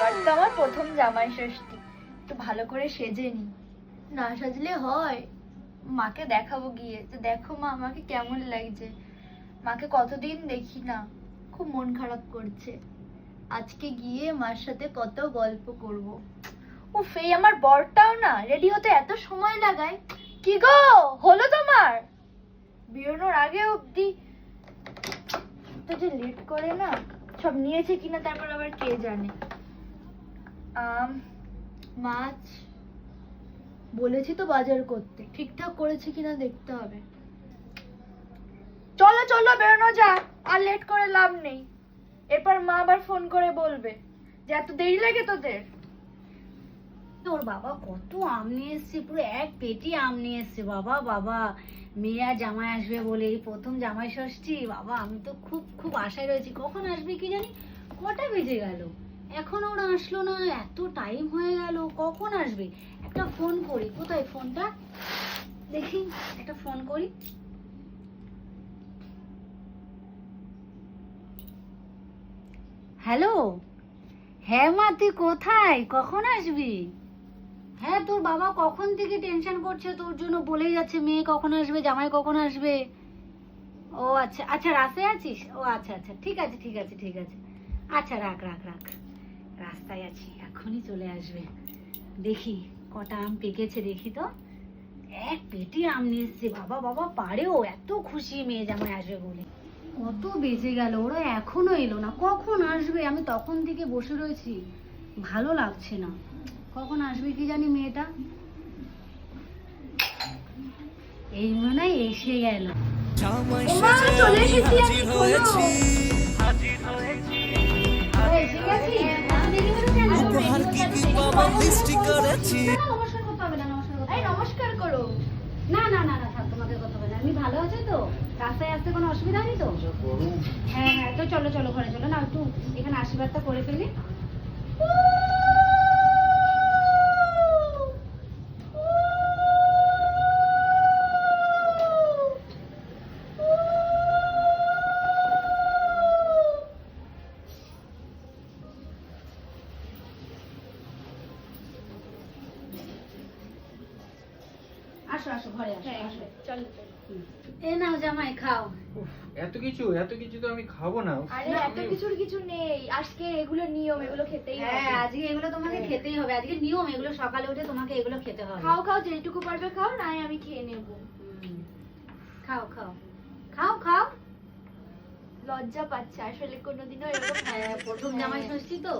এবার তো আমার প্রথম জামাই ষষ্ঠী, একটু ভালো করে সেজে নি। না সাজলে হয়? মাকে দেখাবো গিয়ে, তো দেখো মা আমাকে কেমন লাগছে। মাকে কতদিন দেখি না, খুব মন খারাপ করছে। আজকে গিয়ে মার সাথে কত গল্প করব। উফ, এই আমার বরটাও না রেডি হতে এত সময় লাগায়। কি গো, হলো তোমার? বেরোনোর আগে অবধি তো যে লেট করে না, সব নিয়েছে কিনা তারপর আবার কে জানে। মাছ বলেছি তো বাজার করতে, ঠিকঠাক করেছে কিনা দেখতে হবে। চলো চলো বেরোনো যাক, আর লেট করে লাভ নেই। এরপর মা আবার ফোন করে বলবে যে এত দেরি লাগে তোদের। তোর বাবা কত আম নিয়ে এসছে, পুরো এক পেটি আম নিয়ে এসছে। বাবা বাবা, মেয়ে আর জামাই আসবে বলে, এই প্রথম জামাই ষষ্ঠী। বাবা আমি তো খুব খুব আশায় রয়েছি, কখন আসবে কি জানি। কটা বেজে গেল, এখনো ওরা আসলো না, এত টাইম হয়ে গেল, কখন আসবে? একটা ফোন করি, কোথায় ফোনটা দেখি, একটা ফোন করি। হ্যালো, হ্যাঁ মা তুই কোথায়, কখন আসবি? হ্যাঁ তোর বাবা কখন থেকে টেনশন করছে তোর জন্য, বলেই যাচ্ছে মেয়ে কখন আসবে, জামাই কখন আসবে। ও আচ্ছা আচ্ছা, রাস্তায় আছিস? ও আচ্ছা আচ্ছা, ঠিক আছে ঠিক আছে ঠিক আছে, আচ্ছা রাখ রাখ রাখ, রাস্তায় আছি, এখনই চলে আসবে। দেখি কটা আম পেকেছে দেখি তো। এক পেটি আম নিয়ে এসছে। বাবা বাবা পারেও, এত খুশি মেয়ে জামাই আসবে বলে। কত বেজে গেল, ওরা এখনো এলো না, কখন আসবে? আমি তখন থেকে বসে রয়েছি, ভালো লাগছে না। কখন আসবে কি জানি মেয়েটা। এই মনে হয় এসে গেল। মা চলে এসেছি আমি, খোলো। এসে গেছি, দেরি হলো কেন? উপহার কি কি পাবো লিস্টি করেছি। না, না, নমস্কার করতে হবে না, নমস্কার করতে এই হবে না। নমস্কার করো। না না না না, থাক, তোমাদের কথা হবে না। আমি ভালো আছো তো? রাস্তায় আসতে কোনো অসুবিধা নেই তো? হ্যাঁ হ্যাঁ, তো চলো চলো ঘরে চলো না, একটু এখানে আশীর্বাদটা করে ফেলি। আসো আসো, ঘরে আসো হ্যাঁ আসো। চলো। এ নাও জামাই, খাও। উফ, এত কিছু তো আমি খাবো না। উফ, আরে এত কিছুর কিছু নেই, আজকে এগুলো নিয়ম, এগুলো খেতেই হবে। হ্যাঁ, আজকে এগুলো তোমাকে খেতেই হবে, আজকে নিয়ম, এগুলো সকালে উঠে তোমাকে এগুলো খেতে হবে। খাও খাও, যেটুকু পারবে খাও, না আমি খেয়ে নেব। খাও খাও খাও খাও। লজ্জা পাচ্ছে আসলে, কোনোদিনও এরকম হ্যাঁ, প্রথম জামাই ষষ্ঠী তো।